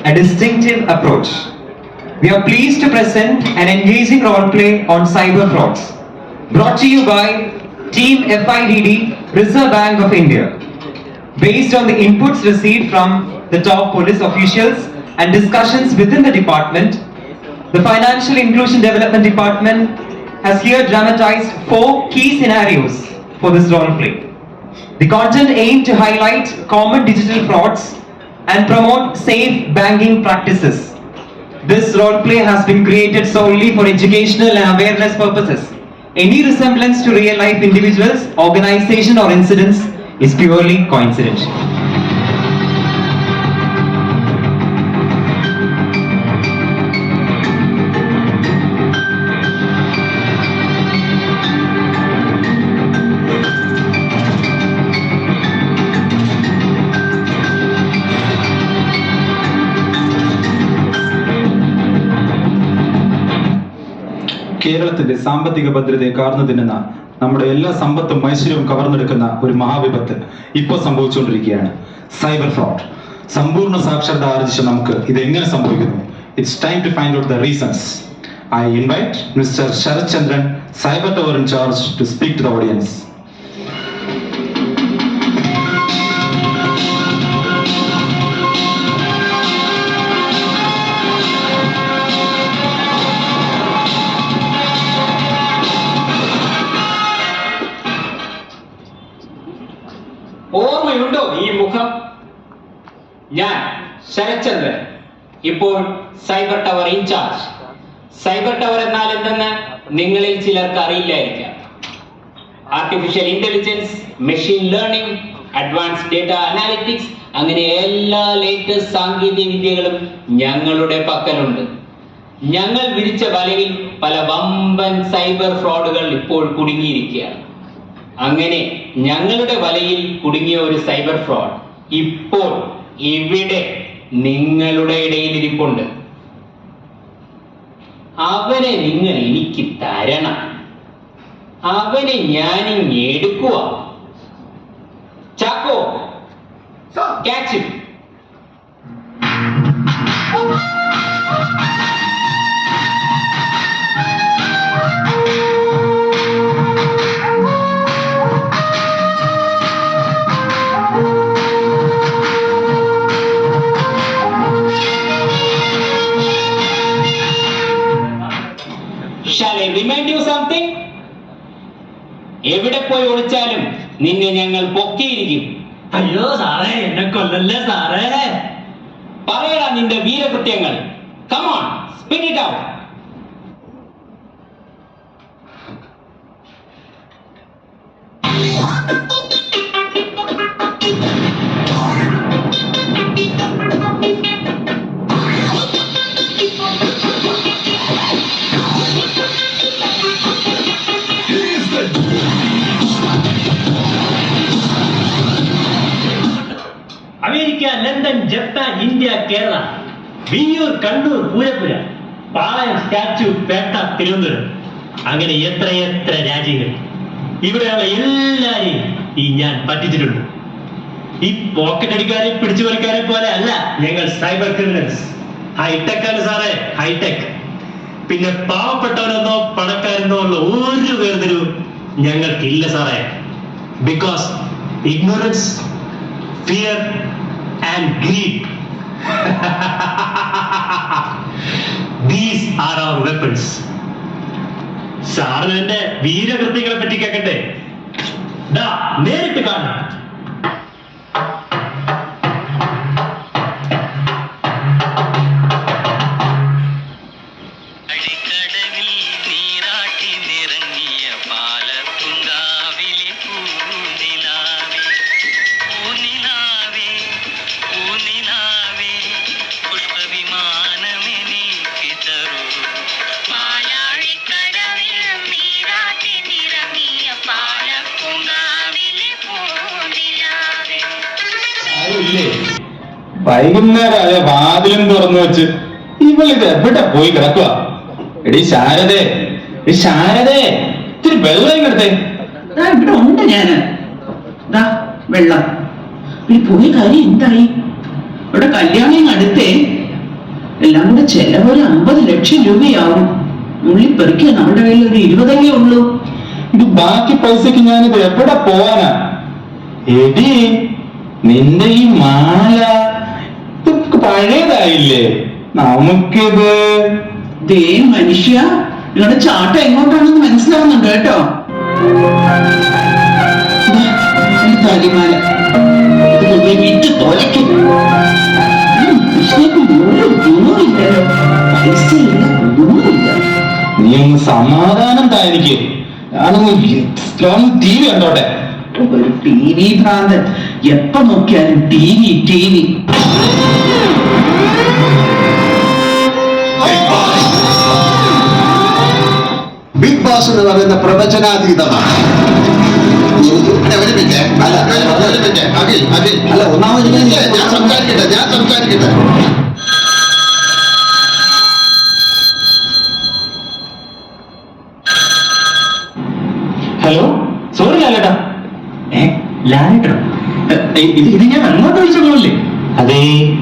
a distinctive approach. We are pleased to present an engaging role play on cyber frauds, brought to you by Team FIDD, Reserve Bank of India. Based on the inputs received from the top police officials and discussions within the department, the Financial Inclusion Development Department has here dramatized 4 key scenarios for this role play. The content aimed to highlight common digital frauds and promote safe banking practices. This role play has been created solely for educational and awareness purposes. Any resemblance to real life individuals, organization or incidents is purely coincidental. കേരളത്തിന്റെ സാമ്പത്തിക ഭദ്രതയെ കാർന്നു തിന്നുന്ന നമ്മുടെ എല്ലാ സമ്പത്തും ഐശ്വര്യവും കവർന്നെടുക്കുന്ന ഒരു മഹാവിപത്ത് ഇപ്പോൾ സംഭവിച്ചുകൊണ്ടിരിക്കുകയാണ്. Cyber fraud. സമ്പൂർണ്ണ സാക്ഷരത ആർജിച്ച നമുക്ക് ഇത് എങ്ങനെ സംഭവിക്കുന്നു? It's time to find out the reasons. I invite mister Sarath Chandran, cyber tower in charge, to speak to the audience. ഓർമ്മയുണ്ടോ ഈ മുഖം? ഞാൻ ശരത്ചന്ദ്രൻ, ഇപ്പോൾ cyber tower in charge. Cyber tower എന്നാൽ എന്തെന്ന് നിങ്ങളിൽ ചിലർക്ക് അറിയില്ലായിരിക്കാം. Artificial intelligence, machine learning, advance data analytics, അങ്ങനെ എല്ലാ ലേറ്റസ്റ്റ് സാങ്കേതിക വിദ്യകളും ഞങ്ങളുടെ പക്കലുണ്ട്. ഞങ്ങൾ വിരിച്ച വലയിൽ പല വമ്പൻ സൈബർ ഫ്രോഡുകൾ ഇപ്പോൾ കുടുങ്ങിയിരിക്കുകയാണ്. അങ്ങനെ ഞങ്ങളുടെ വലയിൽ കുടുങ്ങിയ ഒരു സൈബർ ഫ്രോഡ് ഇപ്പോൾ ഇവിടെ നിങ്ങളുടെ ഇടയിൽ ഇരിപ്പുണ്ട്. അവനെ നിങ്ങൾ എനിക്ക് തരണം. അവനെ ഞാനിങ്ങ് എടുക്കുക. Chacko, catch him. Shall I remind you something? എവിടെ പോയി ഒളിച്ചാലും നിന്നെ ഞങ്ങൾ പൊക്കിയിരിക്കും. അയ്യോ സാറേ, എന്നെ കൊല്ലല്ലേ സാറേ. പറയടാ നിന്റെ വീരകൃത്യങ്ങൾ. Come on, spit it out. America, London, Japan, India, Kerala, Viyyur, Kannur, Poojappura, Palayam, statue, Pettah, Thiruvananthapuram, അങ്ങനെ എത്രയെത്ര രാജ്യങ്ങൾ. ഇവിടെയുള്ള എല്ലാരെയും ഈ ഞാൻ പറ്റിച്ചിട്ടുണ്ട്. ഈ പോക്കറ്റ് അടിക്കാരെ പിടിച്ചു വലിക്കാരെ പോലെ അല്ല ഞങ്ങൾ സൈബർ ക്രിമിനൽസ്. ഹൈടെക് ആണ് സാറേ, ഹൈടെക്. പിന്നെ പാവപ്പെട്ടവനെന്നോ പണക്കാരെന്നോ ഉള്ള ഒരു വേർതിരിവും ഞങ്ങൾക്കില്ല സാറേ. Because ignorance, fear and greed, these are our weapons. സാറിന് എന്റെ വീരകൃത്യങ്ങളെ പറ്റി കേൾക്കട്ടെ? നേരിട്ട് കാണാം. വൈകുന്നേരം വാതിലും തുറന്നു വെച്ച് ഇവളിത് എവിടെ പോയി കിടക്കുക? എടി ശാരദേ, ശാരദേ, ഇത്തിരി വെള്ളം കിടത്തേ. ഇവിടെ ഉണ്ട് ഞാന്. വെള്ളം പോയ കാര്യം എന്തായി? അവിടെ കല്യാണം അടുത്തേ. എല്ലാം കൂടെ ചെലവ് ഒരു 50 ലക്ഷം രൂപയാവും. ഉള്ളിപ്പെറുക്കിയ നമ്മുടെ കയ്യിൽ ഒരു 20 ഉള്ളൂ. ഇത് ബാക്കി പൈസക്ക് ഞാനിത് എവിടെ പോവാനാ? എടി, നിന്റെ ഈ മാല ഇതൊക്കെ പഴയതായില്ലേ? നമുക്കിത് ദേ മനുഷ്യ, നിങ്ങളുടെ ചാട്ടം എങ്ങോട്ടാണെന്ന് മനസ്സിലാവുന്നുണ്ട് കേട്ടോ. തലിമാല ഇത് വിറ്റ് തൊലയ്ക്കും. കൃഷ്ണയ്ക്ക് ഒരു ഗുണമില്ലല്ലോ. പൈസയില്ല, ഗുണമില്ല. നീ ഒന്ന് സമാധാനം താ. എനിക്ക് ഞാനൊന്ന് TV കണ്ടോട്ടെ. ഒരു TV ഭ്രാന്തൻ. എപ്പോ നോക്കിയാലും TV. ബിഗ് ബോസ് എന്ന് പറയുന്ന പ്രവചനാതീതമാണ്. അല്ല, ഒന്നാമത് ഞാൻ സംസാരിക്കട്ടെ. ഹലോ, സോറി ലാലേട്ടാ. ലാലേട്ടനോ? ഇത് ഞാൻ അങ്ങോട്ട് വിളിച്ചോളല്ലേ? അതെ,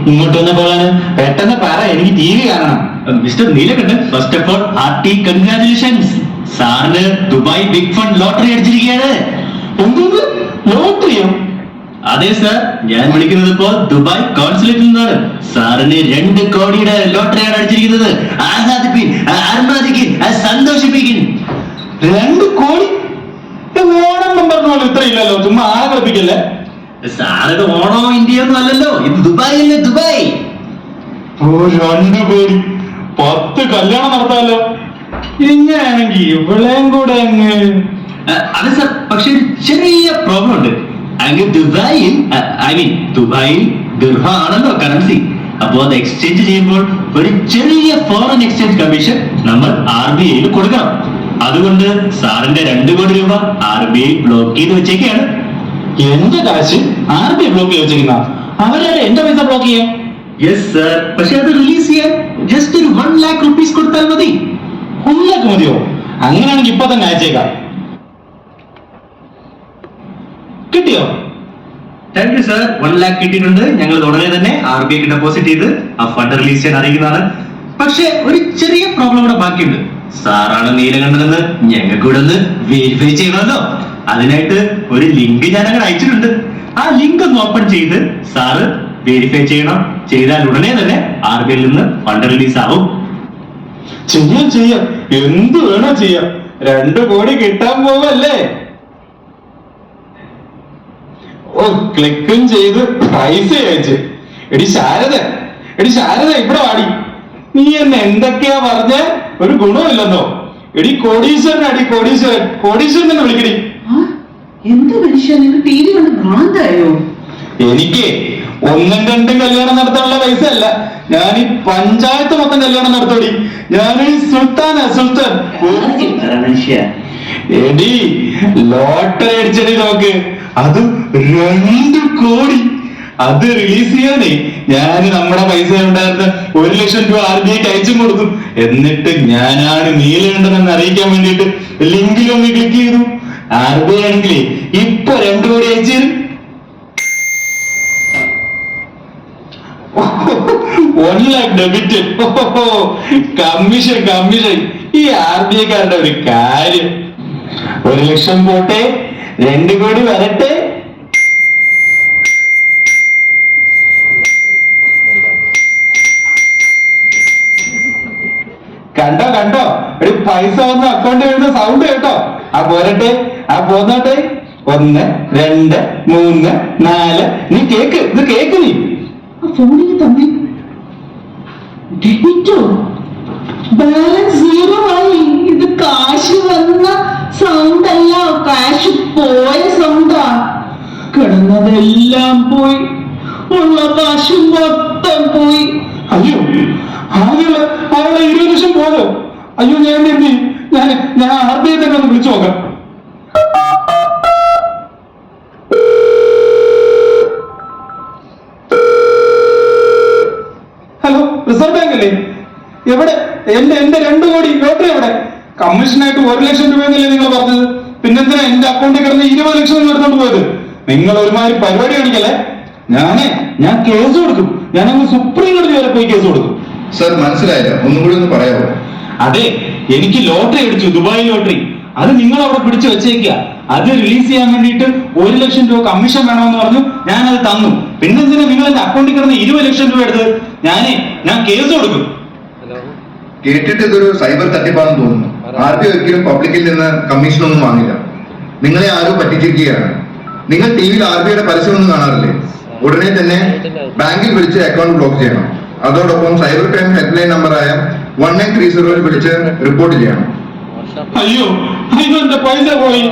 ഇങ്ങോട്ട് വന്ന പോലാണ്. പെട്ടെന്ന് പറ, എനിക്ക് TV കാണണം. Mister Neelakantan, first of all hearty congratulations. സാറിന് ദുബായ് ബിഗ് ഫണ്ട് ലോട്ടറി അടിച്ചിരിക്കുകയാണ്. ലോട്ടറിയോ? അതെ സാർ, ഞാൻ വിളിക്കുന്നത് ഇപ്പോ ദുബായ് കോൺസുലേറ്റിൽ നിന്നാണ്. സാറിന് 2 കോടിയുടെ ലോട്ടറിയാണ് അടിച്ചിരിക്കുന്നത്. ആസാദിപ്പിൻ, അർമാദിക്കിൻ, സന്തോഷിപ്പിക്കിൻ. 2 കോടി? ഓണം പറഞ്ഞോളൂ, ഇത്ര ഇല്ലല്ലോ. ചുമ്മാ ആളെ കളിപ്പിക്കല്ലേ. സാറിന് ഓണോ ഇന്ത്യയൊന്നും അല്ലല്ലോ, ഇത് ദുബായ് അല്ലേ, ദുബായ്. ഓ, 2 കോടി! 10 കല്യാണം നടത്താമല്ലോ. ഇങ്ങനെയാണെങ്കി ഇവളെയും കൂടെ അങ്ങ്. അതെ സാർ, പക്ഷെ ഒരു ചെറിയ പ്രോബ്ലം ഉണ്ട്. അങ്ങ് ദുബായിൽ ദുബായിൽ ദിർഹം ആണല്ലോ കറൻസി. അപ്പോ അത് എക്സ്ചേഞ്ച് ചെയ്യുമ്പോൾ ഒരു ചെറിയ ഫോറിൻ എക്സ്ചേഞ്ച് കമ്മീഷൻ നമ്മൾ RBIയിൽ കൊടുക്കണം. അതുകൊണ്ട് സാറിന്റെ 2 കോടി രൂപ RBI ബ്ലോക്ക് ചെയ്ത് വെച്ചേക്കാണ്. എന്റെ കാശ് RBI ബ്ലോക്ക് ചെയ്ത് വെച്ചിരിക്കുന്ന? അവരാണ് എന്റെ പൈസ ബ്ലോക്ക് ചെയ്യാൻ? യെസ് സാർ, പക്ഷെ അത് റിലീസ് ചെയ്യാൻ ജസ്റ്റ് ഒരു 1 lakh rupees കൊടുത്താൽ മതി. 1 lakh മതിയോ? അങ്ങനെയാണെങ്കിൽ ഇപ്പൊ തന്നെ അയച്ചേക്കാം. കിട്ടിയോ? Thank you sir. 1 lakh കിട്ടിയിട്ടുണ്ട്. ഞങ്ങൾ ഉടനെ തന്നെ RBIക്ക് ഡെപ്പോസിറ്റ് ചെയ്ത് ആ ഫണ്ട് റിലീസ് ചെയ്യാൻ അറിയിക്കുന്നതാണ്. പക്ഷെ ഒരു ചെറിയ പ്രോബ്ലം കൂടെ ബാക്കിയുണ്ട്. സാറാണ് നീലകണ്ഠനെന്ന് ഞങ്ങൾക്ക് ഇവിടെ ഒന്ന് വെരിഫൈ ചെയ്യണമല്ലോ. അതിനായിട്ട് ഒരു ലിങ്ക് ഞാൻ അങ്ങനെ അയച്ചിട്ടുണ്ട്. ആ ലിങ്ക് ഒന്ന് ഓപ്പൺ ചെയ്ത് സാറ് വെരിഫൈ ചെയ്യണം. ചെയ്താൽ ഉടനെ തന്നെ RBIയിൽ നിന്ന് ഫണ്ട് റിലീസ് ആവും. ചെയ്യാം, എന്ത് വേണോ ചെയ്യാം. 2 കോടി കിട്ടാൻ പോവല്ലേ? ഓ, ക്ലിക്കും ചെയ്ത് പൈസ അയച്ച്. എടി ശാരദ, ഇവിടെ വാടി. നീ എന്നെ എന്തൊക്കെയാ പറഞ്ഞ? ഒരു ഗുണമില്ലെന്നോ? എടി കോടീശ്വരൻ തന്നെ വിളിക്കടി. എന്ത് മനുഷ്യ, നിങ്ങൾക്ക് TV കൊണ്ട് ഭ്രാന്തായോ? എനിക്ക് 1ഉം 2ഉം കല്യാണം നടത്താനുള്ള പൈസ അല്ല, ഞാൻ ഈ പഞ്ചായത്ത് മൊത്തം കല്യാണം നടത്തോടി. ഞാനൊരു സുൽത്താൻ. മനുഷ്യ, എടി ലോട്ടറി അടിച്ചടി നോക്ക്, അത് 2 കോടി. അത് റിലീസ് ചെയ്യാനേ ഞാൻ നമ്മുടെ പൈസ ഉണ്ടായിരുന്ന 1 ലക്ഷം രൂപ RBIക്ക് അയച്ചും കൊടുത്തു. എന്നിട്ട് ഞാനാണ് നീലകണ്ഠനെന്ന് അറിയിക്കാൻ വേണ്ടിയിട്ട് ലിങ്കിലൊന്ന് ക്ലിക്ക് ചെയ്തു. RBI ആണെങ്കിലേ ഇപ്പൊ 2 കോടി അയച്ചു തരും. 1 lakh ഡെബിറ്റ്. കമ്മീഷൻ. ഈ RBIക്കാരുടെ ഒരു കാര്യം. 1 ലക്ഷം പോട്ടെ, 2 കോടി വരട്ടെ. കണ്ടോ ഒരു പൈസ വന്ന് അക്കൗണ്ടിൽ വരുന്ന സൗണ്ട് കേട്ടോ? ആ പോരട്ടെ, ആ പോന്നോട്ടെ. 1, 2, 3, 4. നീ കേക്ക്, ഇത് കേക്ക്. നീ ഫോണിൽ തന്നെ ഡെബിറ്റോ? ബാലൻസ് 0 ആയി. ഇത് കാശ് വന്ന സൗണ്ട് അല്ല, കാശ് പോയ സൗണ്ടാ. കിടന്നതെല്ലാം പോയി, ഉള്ള കാശ് മൊത്തം പോയി. അയ്യോ, ആകെയുള്ള 20 ലക്ഷം പോയോ? അയ്യോ, ഞാൻ എന്ത് ചെയ്യും? ഞാൻ RBI തന്നെ ഒന്ന് വിളിച്ചു നോക്കാം. ഹലോ, റിസർവ് ബാങ്ക് അല്ലേ? എവിടെ എന്റെ 2 കോടി ലോട്ടറി എവിടെ? കമ്മീഷനായിട്ട് 1 ലക്ഷം രൂപയെന്നല്ലേ നിങ്ങൾ പറഞ്ഞത്? പിന്നെന്തിനാ എന്റെ അക്കൗണ്ടിൽ കിടന്ന് 20 ലക്ഷം നിങ്ങൾ എടുത്തോണ്ട് പോയത്? നിങ്ങൾ ഒരുമാതിരി പരിപാടി കാണിക്കല്ലേ? ഞാൻ കേസ് കൊടുക്കും. ഞാനങ്ങ് സുപ്രീം കോടതി വരെ പോയി കേസ് കൊടുക്കും. സർ മനസ്സിലായില്ല, ഒന്നുകൂടി ഒന്ന് പറയാമോ? അതെ, എനിക്ക് ലോട്ടറി അടിച്ചു, ദുബായ് ലോട്ടറി. അത് നിങ്ങൾ അവിടെ പിടിച്ചു വെച്ചേക്കുക. അത് റിലീസ് ചെയ്യാൻ വേണ്ടിയിട്ട് 1 ലക്ഷം രൂപ കമ്മീഷൻ വേണമെന്ന് പറഞ്ഞു. ഞാൻ അത് തന്നു. പിന്നെന്തിനാ നിങ്ങൾ എന്റെ അക്കൗണ്ടിൽ കിടന്ന് 20 ലക്ഷം രൂപ എടുത്ത്? ഞാൻ കേസ് കൊടുക്കും. കേട്ടിട്ട് ഇതൊരു സൈബർ തട്ടിപ്പാണെന്ന് തോന്നുന്നു. RBI ഒരിക്കലും പബ്ലിക്കിൽ നിന്ന് കമ്മീഷൻ ഒന്നും വാങ്ങില്ല. നിങ്ങളെ ആരോ പറ്റിച്ചിരിക്കുകയാണ്. നിങ്ങൾ TV-യിൽ RBIയുടെ പരസ്യമൊന്നും കാണാറില്ലേ? ഉടനെ തന്നെ ബാങ്കിൽ വിളിച്ച് അക്കൗണ്ട് ബ്ലോക്ക് ചെയ്യണം. അതോടൊപ്പം സൈബർ ക്രൈം ഹെൽപ്ലൈൻ നമ്പറായ 1930 വിളിച്ച് റിപ്പോർട്ട് ചെയ്യണം. അയ്യോ, എന്റെ പൈസ പോയി.